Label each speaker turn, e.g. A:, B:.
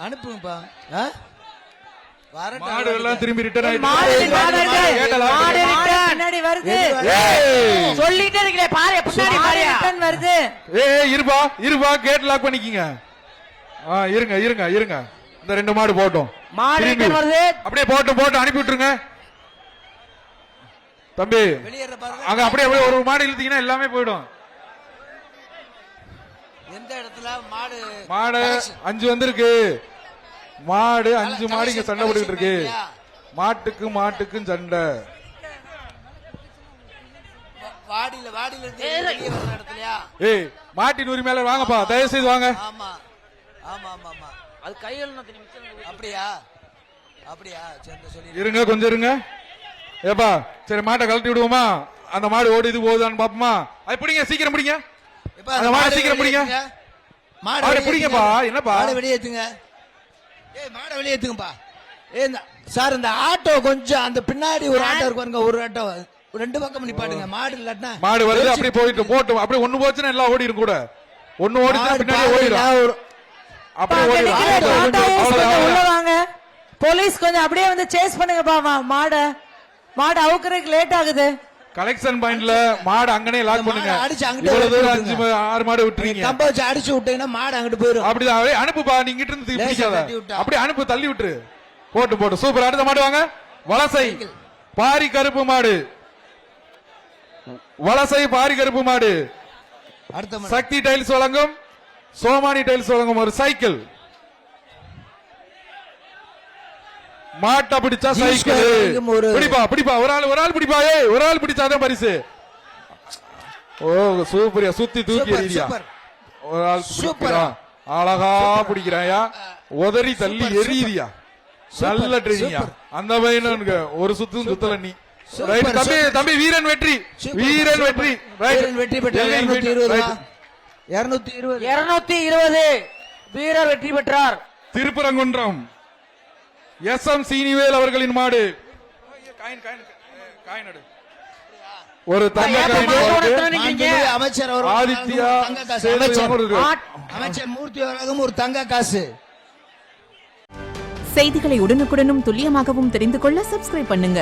A: அனுப்புங்கப்பா.
B: மாடு எல்லாம் திரும்பி ரிட்டர்ன் ஆயிட்டு
C: பின்னாடி வருது. சொல்லிட்டே இருக்கே பாரு, பின்னாடி பாரு ரிட்டர்ன் வருது.
B: இருப்பா கேட் லாக் பண்ணிக்கீங்க. இருங்க இருங்க இருங்க, இந்த 2 மாடு போட்டோம்.
C: மாடு ரிட்டர்ன் வருது.
B: அப்படியே போட்டு அனுப்பி விட்டுருங்க தம்பி. அங்க அப்படியே ஒரு மாடு இழுத்தீங்கன்னா எல்லாமே போயிடும்.
A: எந்த இடத்துல
B: மாடு 5 வந்திருக்கு. மாடு 5 மாடு இங்க சண்டை போட்டுக்கிட்டு இருக்கு. மாட்டுக்கும் சண்டை. மாட்டின் உரிமையாளர் வாங்கப்பா, தயவு செய்து வாங்க. இருங்க கொஞ்சம் இருங்க. ஏப்பா சரி, மாட்டை கழட்டி விடுவோமா? அந்த மாடு ஓடி இது போகுதான்னு பாப்போமா? அது பிடிங்க, சீக்கிரம் பிடிங்க. அந்த மாடு சீக்கிரம் பிடிங்க. மாடு பிடிங்கப்பா. என்னப்பா
A: வெளியேத்துங்க. மாட வெளியேத்துங்கப்பா. சார் இந்த ஆட்டோ கொஞ்சம் அந்த பின்னாடி ஒரு ஆட்டோ இருக்கு பாருங்க, ஒரு ஆட்டோ 2 பக்கம் நிப்பாட்டுங்க. மாடு இல்லாட்டா
B: மாடு வருது. அப்படி போட்டு அப்படியே ஒண்ணு போச்சுன்னா எல்லாம் ஓடிடும் கூட. ஒண்ணு ஓடிச்சுன்னா பின்னாடி ஓடிடும். அப்படியே
C: உள்ளவாங்க போலீஸ், கொஞ்சம் அப்படியே வந்து சேஸ் பண்ணுங்கப்பா. மாடு அவுக்குறதுக்கு லேட் ஆகுது.
B: கலெக்ஷன் பாயிண்ட்ல மாடு அங்கனே லாக் பண்ணுங்க. இவ்வளவு தூரம் 5-6 மாடு விட்டுறீங்க.
A: கம்ப வச்சு அடிச்சு விட்டீங்கன்னா மாடு அங்கிட்டு போயிடும்.
B: அப்படிதான் அனுப்புப்பா. நீங்க கிட்ட இருந்து பிடிக்காத, அப்படியே அனுப்பு, தள்ளி விட்டுரு. போட்டு சூப்பர். அடுத்த மாடு வாங்க. வலசை பாரி கருப்பு மாடு. வலசை பாரி கருப்பு மாடு.
A: அடுத்த
B: சக்தி டைல்ஸ் வழங்கும், சோமானி டைல்ஸ் வழங்கும் ஒரு சைக்கிள். மாட்டை பிடிச்சா சைக்கிள். பிடிப்பா ஒரு ஆள் பிடிப்பா. ஒரு ஆள் பிடிச்சாதான் பரிசு. ஓ சூப்பரியா, சுத்தி தூக்கி எறியா. ஒரு ஆள் சூப்பரா அழகா பிடிக்கிறாயா, உதறி தள்ளி எறியா. நல்ல ட்ரெயினியா. அந்த பையனுக்கு ஒரு சுத்தல நீ. தம்பி வீரன் வெற்றி.
A: வெற்றி பெற்றார்.
C: 220 வீரர் வெற்றி பெற்றார்.
B: திருப்பரங்குன்றம் SM சீனிவேல் அவர்களின் மாடு. ஒரு தங்க
A: அமைச்சர்
B: ஆதித்யா
A: அமைச்சர் மூர்த்தி அவர்களும் ஒரு தங்க காசு.
D: செய்திகளை உடனுக்குடனும் துல்லியமாகவும் தெரிந்து கொள்ள சப்ஸ்கிரைப் பண்ணுங்க.